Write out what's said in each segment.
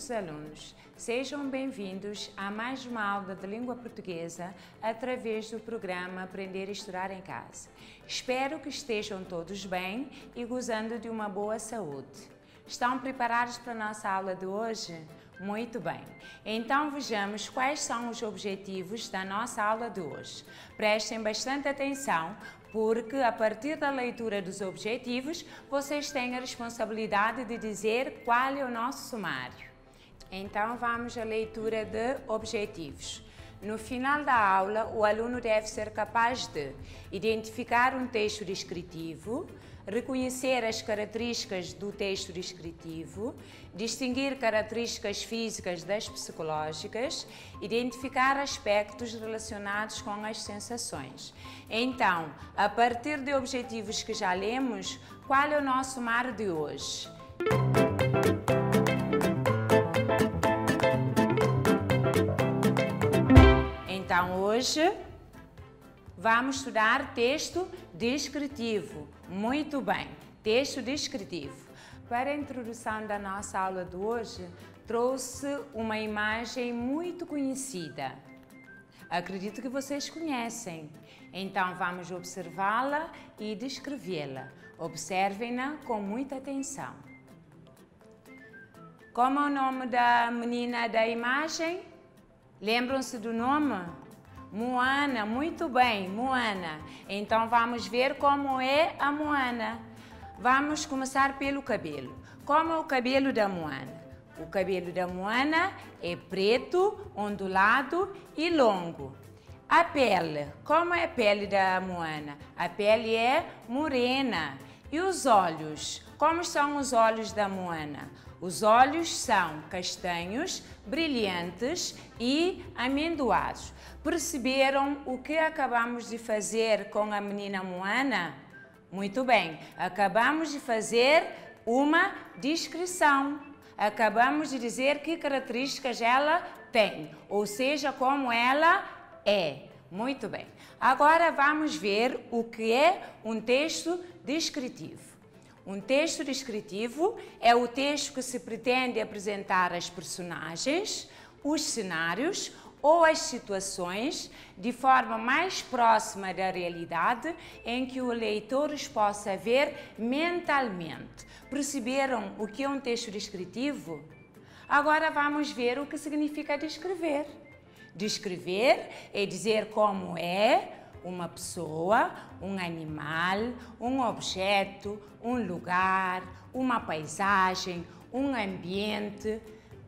queridos alunos, sejam bem-vindos a mais uma aula de língua portuguesa através do programa Aprender e Estudar em Casa. Espero que estejam todos bem e gozando de uma boa saúde. Estão preparados para a nossa aula de hoje? Muito bem. Então vejamos quais são os objetivos da nossa aula de hoje. Prestem bastante atenção, porque a partir da leitura dos objetivos, vocês têm a responsabilidade de dizer qual é o nosso sumário. Então vamos à leitura de objetivos. No final da aula, o aluno deve ser capaz de identificar um texto descritivo, reconhecer as características do texto descritivo, distinguir características físicas das psicológicas, identificar aspectos relacionados com as sensações. Então, a partir de objetivos que já lemos, qual é o nosso sumário de hoje? Então, hoje vamos estudar texto descritivo. Muito bem, texto descritivo. Para a introdução da nossa aula de hoje, trouxe uma imagem muito conhecida. Acredito que vocês conhecem. Então, vamos observá-la e descrevê-la. Observem-na com muita atenção. Como é o nome da menina da imagem? Lembram-se do nome? Moana, muito bem, Moana. Então vamos ver como é a Moana. Vamos começar pelo cabelo. Como é o cabelo da Moana? O cabelo da Moana é preto, ondulado e longo. A pele, como é a pele da Moana? A pele é morena. E os olhos? Como são os olhos da Moana? Os olhos são castanhos, brilhantes e amendoados. Perceberam o que acabamos de fazer com a menina Moana? Muito bem, acabamos de fazer uma descrição. Acabamos de dizer que características ela tem, ou seja, como ela é. Muito bem. Agora vamos ver o que é um texto descritivo. Um texto descritivo é o texto que se pretende apresentar as personagens, os cenários ou as situações de forma mais próxima da realidade em que o leitor os possa ver mentalmente. Perceberam o que é um texto descritivo? Agora vamos ver o que significa descrever. Descrever é dizer como é uma pessoa, um animal, um objeto, um lugar, uma paisagem, um ambiente,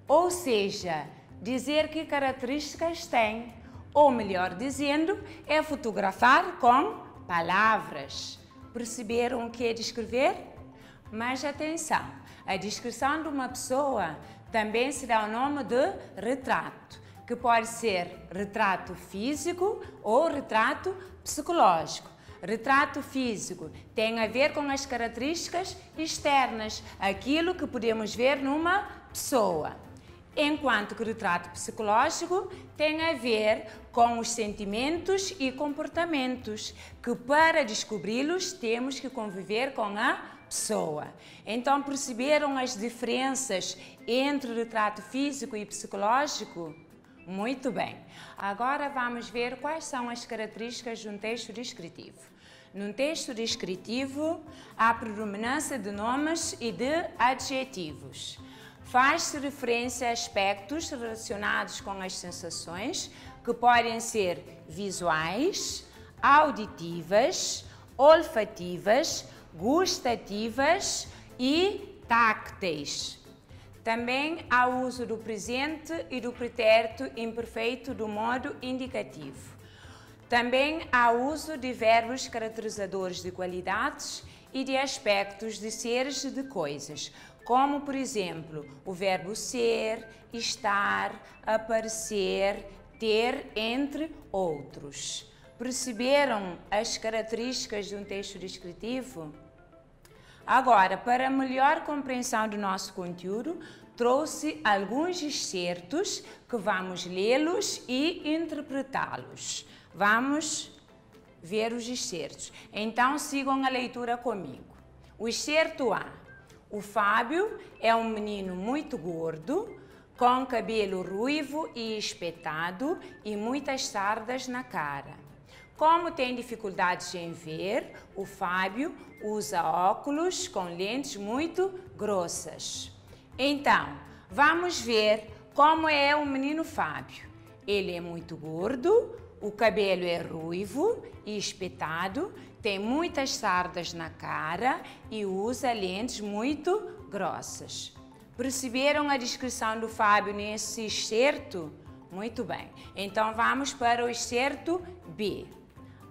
ou seja, dizer que características tem, ou melhor dizendo, é fotografar com palavras. Perceberam o que é descrever? Mas atenção, a descrição de uma pessoa também se dá o nome de retrato, que pode ser retrato físico ou retrato psicológico. Retrato físico tem a ver com as características externas, aquilo que podemos ver numa pessoa. Enquanto que o retrato psicológico tem a ver com os sentimentos e comportamentos, que para descobri-los temos que conviver com a pessoa. Então perceberam as diferenças entre o retrato físico e psicológico? Muito bem. Agora vamos ver quais são as características de um texto descritivo. Num texto descritivo, há predominância de nomes e de adjetivos. Faz-se referência a aspectos relacionados com as sensações, que podem ser visuais, auditivas, olfativas, gustativas e tácteis. Também há o uso do presente e do pretérito imperfeito do modo indicativo. Também há o uso de verbos caracterizadores de qualidades e de aspectos de seres e de coisas, como, por exemplo, o verbo ser, estar, aparecer, ter, entre outros. Perceberam as características de um texto descritivo? Agora, para melhor compreensão do nosso conteúdo, trouxe alguns excertos que vamos lê-los e interpretá-los. Vamos ver os excertos. Então, sigam a leitura comigo. O excerto A. O Fábio é um menino muito gordo, com cabelo ruivo e espetado e muitas sardas na cara. Como tem dificuldades em ver, o Fábio usa óculos com lentes muito grossas. Então, vamos ver como é o menino Fábio. Ele é muito gordo, o cabelo é ruivo e espetado, tem muitas sardas na cara e usa lentes muito grossas. Perceberam a descrição do Fábio nesse excerto? Muito bem. Então vamos para o excerto B.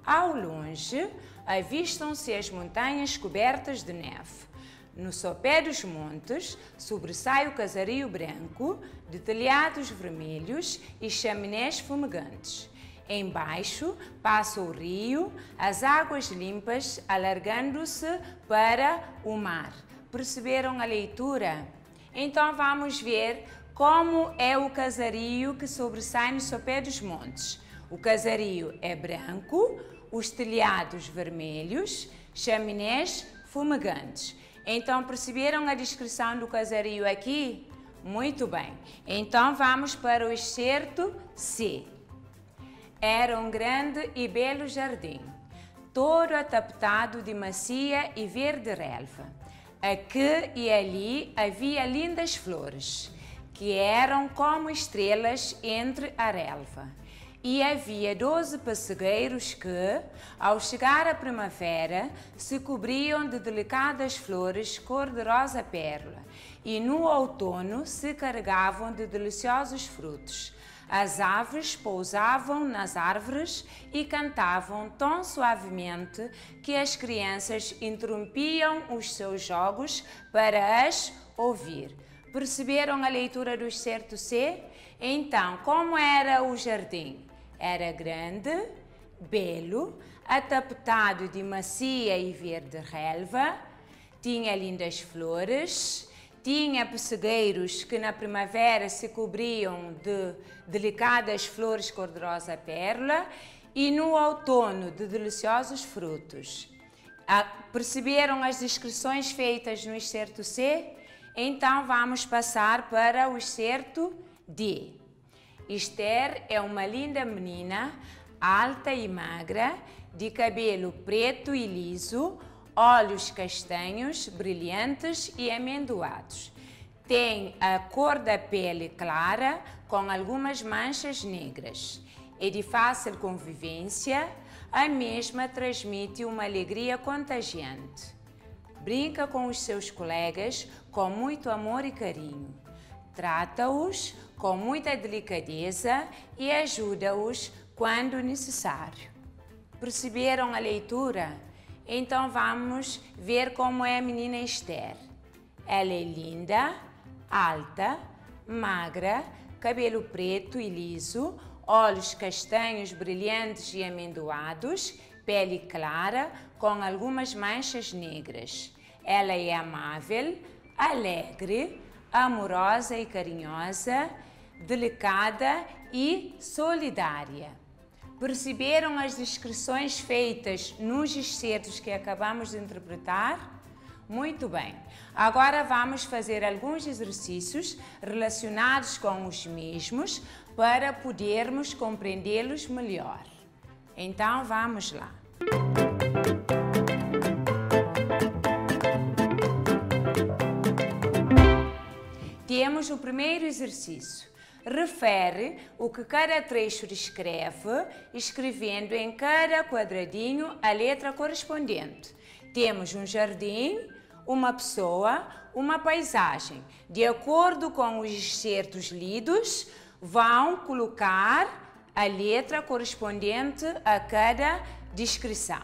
Ao longe, avistam-se as montanhas cobertas de neve. No sopé dos montes, sobressai o casario branco, de telhados vermelhos e chaminés fumegantes. Embaixo passa o rio, as águas limpas alargando-se para o mar. Perceberam a leitura? Então vamos ver como é o casario que sobressai no sopé dos montes. O casario é branco, os telhados vermelhos, chaminés fumegantes. Então perceberam a descrição do casario aqui? Muito bem. Então vamos para o excerto C. Era um grande e belo jardim, todo atapetado de macia e verde relva. Aqui e ali havia lindas flores, que eram como estrelas entre a relva. E havia 12 pessegueiros que, ao chegar a primavera, se cobriam de delicadas flores cor de rosa pérola, e no outono se carregavam de deliciosos frutos. As aves pousavam nas árvores e cantavam tão suavemente que as crianças interrompiam os seus jogos para as ouvir. Perceberam a leitura do excerto C? Então, como era o jardim? Era grande, belo, atapetado de macia e verde relva, tinha lindas flores, tinha pessegueiros que na primavera se cobriam de delicadas flores cor-de-rosa pérola e no outono de deliciosos frutos. Perceberam as descrições feitas no excerto C? Então vamos passar para o excerto D. Esther é uma linda menina, alta e magra, de cabelo preto e liso, olhos castanhos, brilhantes e amendoados. Tem a cor da pele clara, com algumas manchas negras. É de fácil convivência, a mesma transmite uma alegria contagiante. Brinca com os seus colegas com muito amor e carinho. Trata-os com muita delicadeza e ajuda-os quando necessário. Perceberam a leitura? Então vamos ver como é a menina Esther. Ela é linda, alta, magra, cabelo preto e liso, olhos castanhos brilhantes e amendoados, pele clara com algumas manchas negras. Ela é amável, alegre, amorosa e carinhosa, delicada e solidária. Perceberam as descrições feitas nos excertos que acabamos de interpretar? Muito bem. Agora vamos fazer alguns exercícios relacionados com os mesmos para podermos compreendê-los melhor. Então vamos lá. Temos o primeiro exercício. Refere o que cada trecho descreve, escrevendo em cada quadradinho a letra correspondente. Temos um jardim, uma pessoa, uma paisagem. De acordo com os excertos lidos, vão colocar a letra correspondente a cada descrição.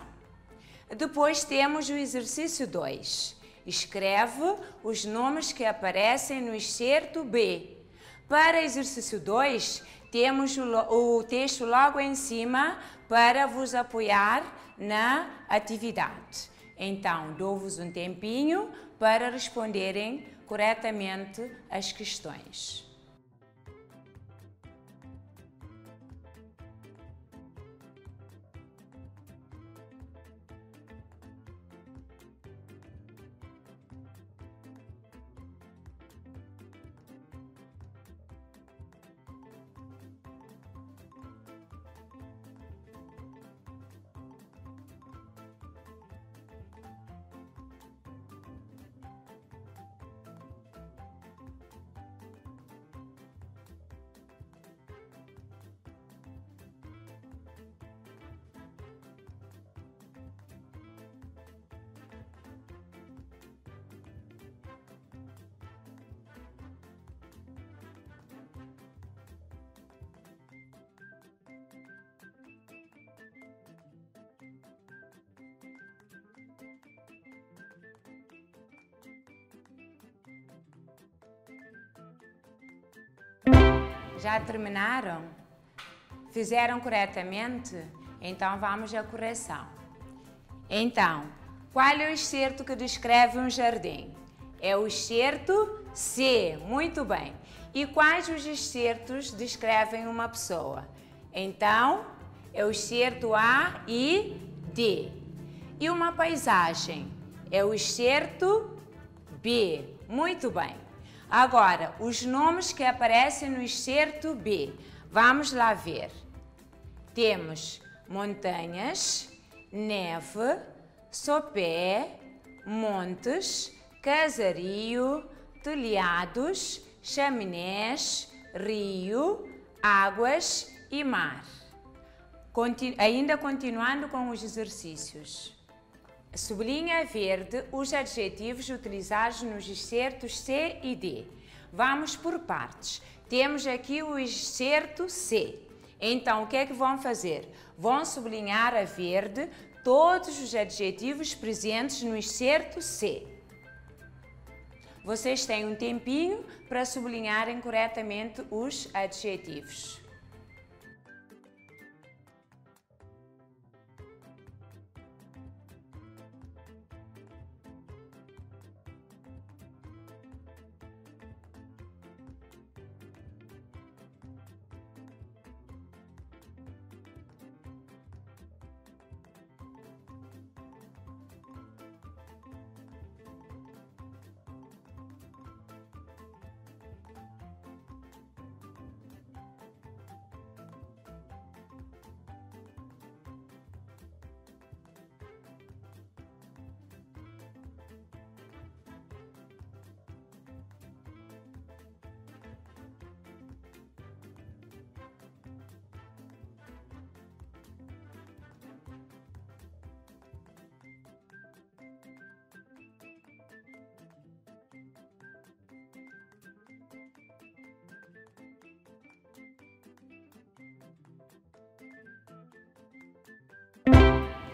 Depois temos o exercício 2. Escreve os nomes que aparecem no excerto B. Para exercício 2, temos o texto logo em cima para vos apoiar na atividade. Então, dou-vos um tempinho para responderem corretamente as questões. Já terminaram? Fizeram corretamente? Então vamos à correção. Então, qual é o excerto que descreve um jardim? É o excerto C. Muito bem. E quais os excertos descrevem uma pessoa? Então, é o excerto A e D. E uma paisagem? É o excerto B. Muito bem. Agora, os nomes que aparecem no excerto B. Vamos lá ver. Temos montanhas, neve, sopé, montes, casario, telhados, chaminés, rio, águas e mar. Ainda continuando com os exercícios. Sublinha verde os adjetivos utilizados nos excertos C e D. Vamos por partes. Temos aqui o excerto C. Então, o que é que vão fazer? Vão sublinhar a verde todos os adjetivos presentes no excerto C. Vocês têm um tempinho para sublinharem corretamente os adjetivos.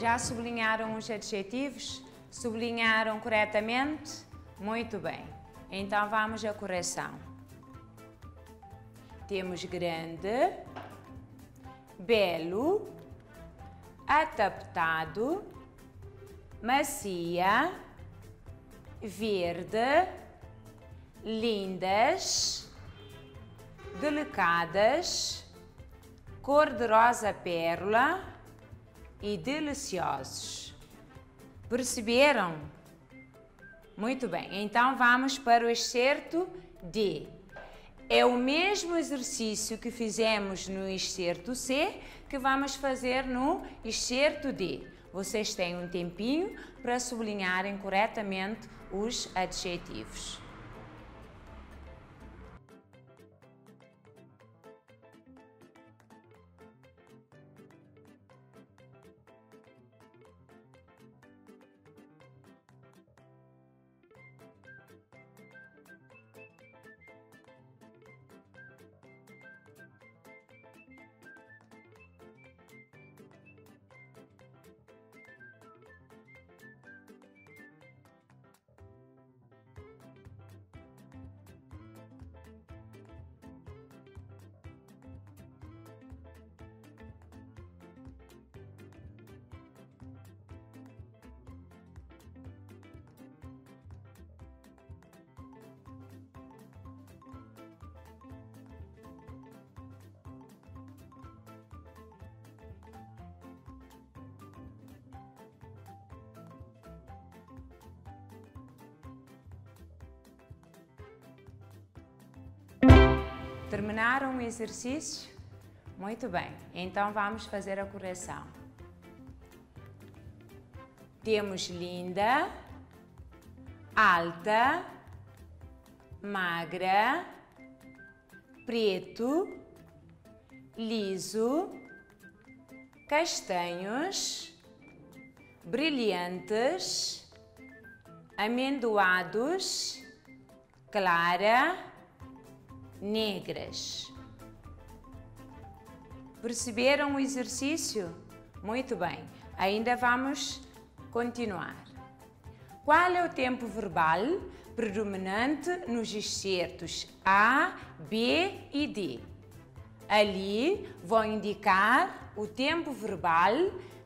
Já sublinharam os adjetivos? Sublinharam corretamente? Muito bem. Então vamos à correção. Temos grande, belo, adaptado, macia, verde, lindas, delicadas, cor-de-rosa pérola e deliciosos. Perceberam? Muito bem, então vamos para o excerto D. É o mesmo exercício que fizemos no excerto C que vamos fazer no excerto D. Vocês têm um tempinho para sublinharem corretamente os adjetivos. Terminaram o exercício? Muito bem, então vamos fazer a correção. Temos linda, alta, magra, preto, liso, castanhos, brilhantes, amendoados, clara, negras. Perceberam o exercício? Muito bem, ainda vamos continuar. Qual é o tempo verbal predominante nos excertos A, B e D? Ali vão indicar o tempo verbal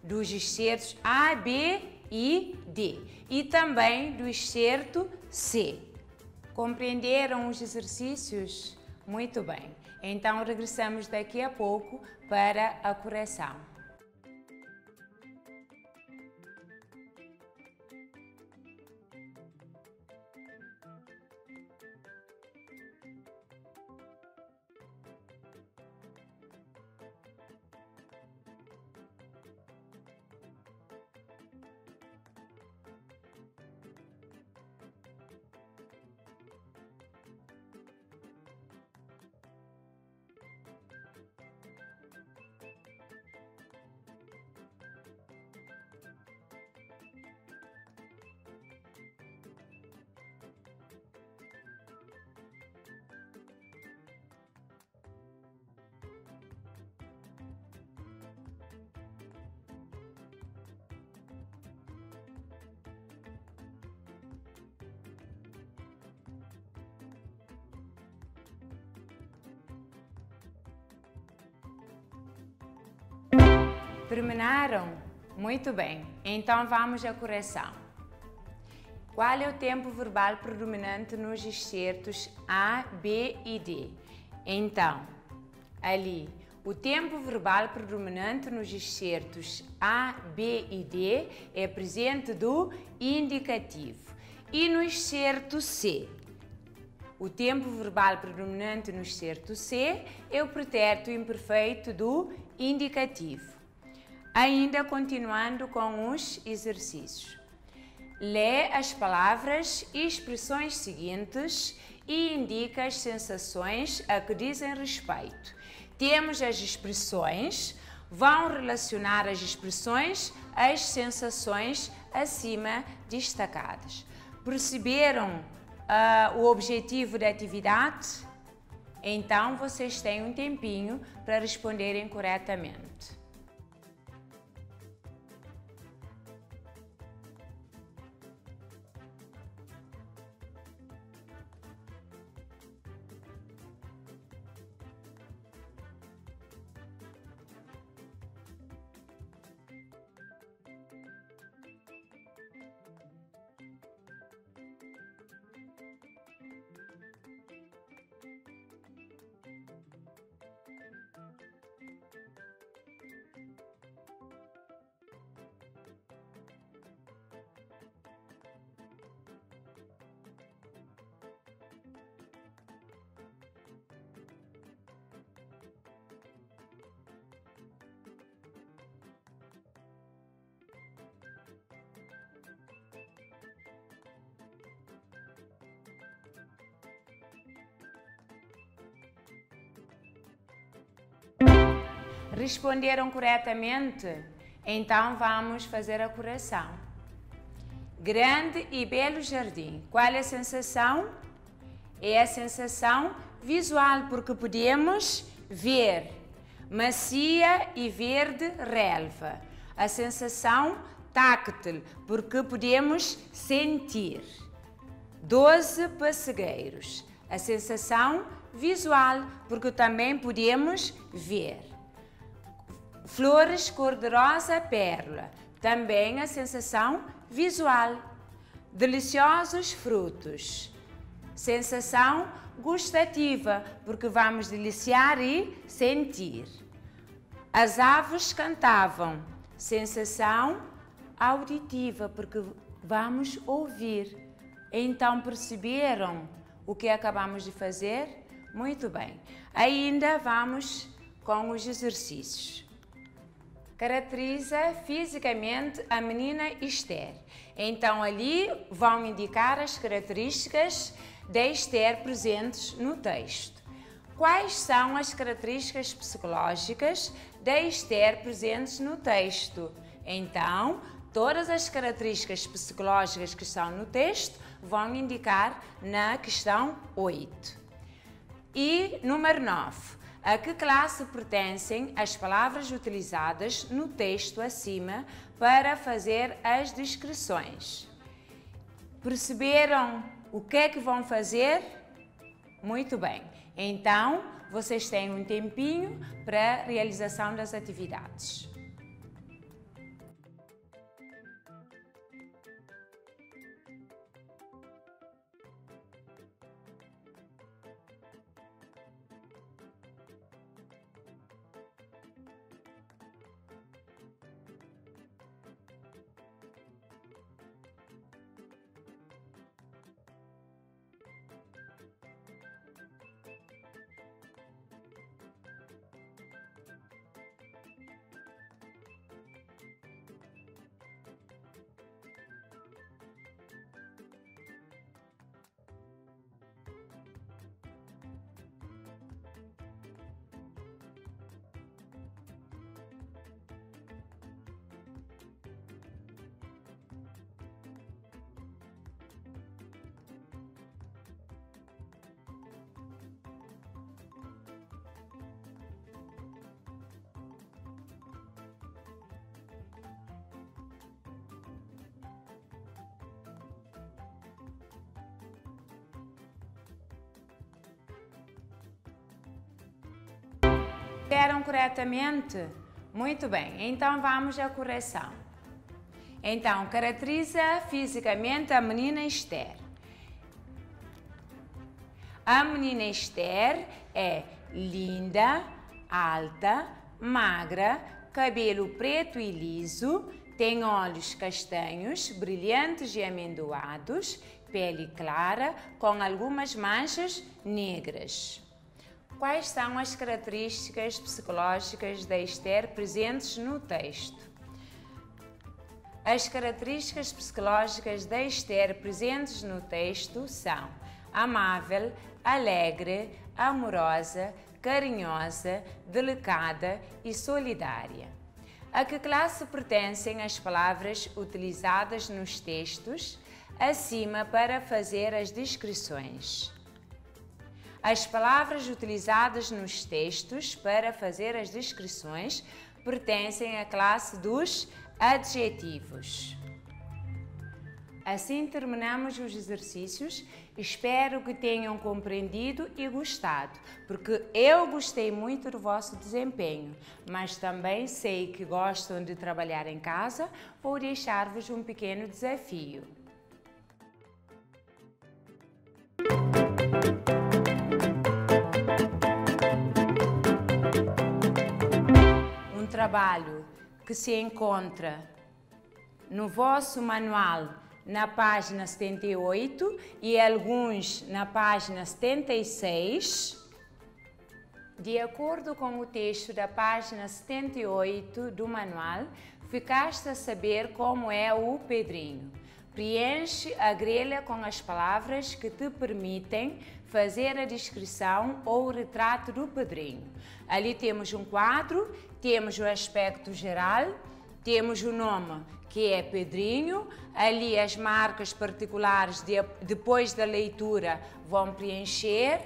dos excertos A, B e D e também do excerto C. Compreenderam os exercícios? Muito bem. Então regressamos daqui a pouco para a correção. Terminaram? Muito bem. Então vamos à correção. Qual é o tempo verbal predominante nos excertos A, B e D? Então, ali, o tempo verbal predominante nos excertos A, B e D é presente do indicativo. E no excerto C? O tempo verbal predominante no excerto C é o pretérito imperfeito do indicativo. Ainda continuando com os exercícios. Lê as palavras e expressões seguintes e indica as sensações a que dizem respeito. Temos as expressões, vão relacionar as expressões às sensações acima destacadas. Perceberam o objetivo da atividade? Então vocês têm um tempinho para responderem corretamente. Responderam corretamente? Então vamos fazer a correção. Grande e belo jardim. Qual é a sensação? É a sensação visual, porque podemos ver. Macia e verde relva. A sensação táctil, porque podemos sentir. 12 pessegueiros. A sensação visual, porque também podemos ver. Flores cor-de-rosa pérola, também a sensação visual. Deliciosos frutos, sensação gustativa, porque vamos deliciar e sentir. As aves cantavam, sensação auditiva, porque vamos ouvir. Então perceberam o que acabamos de fazer? Muito bem. Ainda vamos com os exercícios. Caracteriza fisicamente a menina Esther. Então ali vão indicar as características da Esther presentes no texto. Quais são as características psicológicas da Esther presentes no texto? Então, todas as características psicológicas que estão no texto vão indicar na questão 8. E número 9. A que classe pertencem as palavras utilizadas no texto acima para fazer as descrições? Perceberam o que é que vão fazer? Muito bem. Então, vocês têm um tempinho para a realização das atividades. Fizeram corretamente? Muito bem, então vamos à correção. Então, caracteriza fisicamente a menina Esther. A menina Esther é linda, alta, magra, cabelo preto e liso, tem olhos castanhos, brilhantes e amendoados, pele clara, com algumas manchas negras. Quais são as características psicológicas da Esther presentes no texto? As características psicológicas da Esther presentes no texto são amável, alegre, amorosa, carinhosa, delicada e solidária. A que classe pertencem as palavras utilizadas nos textos acima para fazer as descrições? As palavras utilizadas nos textos para fazer as descrições pertencem à classe dos adjetivos. Assim terminamos os exercícios. Espero que tenham compreendido e gostado, porque eu gostei muito do vosso desempenho, mas também sei que gostam de trabalhar em casa. Vou deixar-vos um pequeno desafio. Trabalho que se encontra no vosso manual na página 78 e alguns na página 76. De acordo com o texto da página 78 do manual, ficaste a saber como é o Pedrinho. Preenche a grelha com as palavras que te permitem fazer a descrição ou o retrato do Pedrinho. Ali temos um quadro, temos o aspecto geral, temos o nome, que é Pedrinho, ali as marcas particulares depois da leitura vão preencher,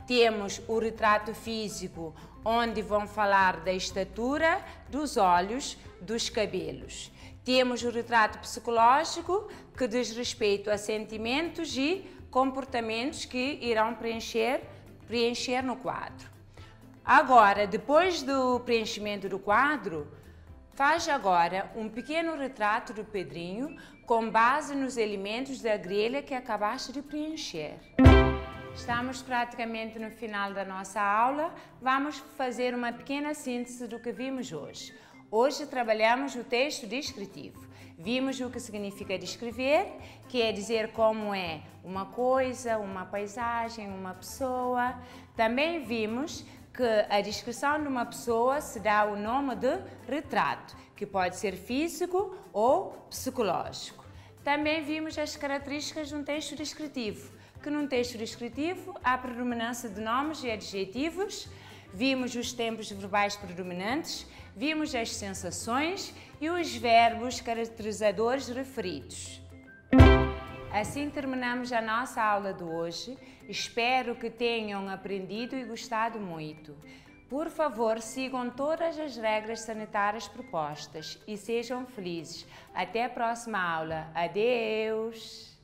temos o retrato físico, onde vão falar da estatura, dos olhos, dos cabelos. Temos o retrato psicológico, que diz respeito a sentimentos e comportamentos que irão preencher no quadro. Agora, depois do preenchimento do quadro, faz agora um pequeno retrato do Pedrinho com base nos elementos da grelha que acabaste de preencher. Estamos praticamente no final da nossa aula. Vamos fazer uma pequena síntese do que vimos hoje. Hoje trabalhamos o texto descritivo. Vimos o que significa descrever, que é dizer como é uma coisa, uma paisagem, uma pessoa. Também vimos que a descrição de uma pessoa se dá o nome de retrato, que pode ser físico ou psicológico. Também vimos as características de um texto descritivo, que num texto descritivo há predominância de nomes e adjetivos. Vimos os tempos verbais predominantes, vimos as sensações e os verbos caracterizadores referidos. Assim terminamos a nossa aula de hoje. Espero que tenham aprendido e gostado muito. Por favor, sigam todas as regras sanitárias propostas e sejam felizes. Até a próxima aula. Adeus!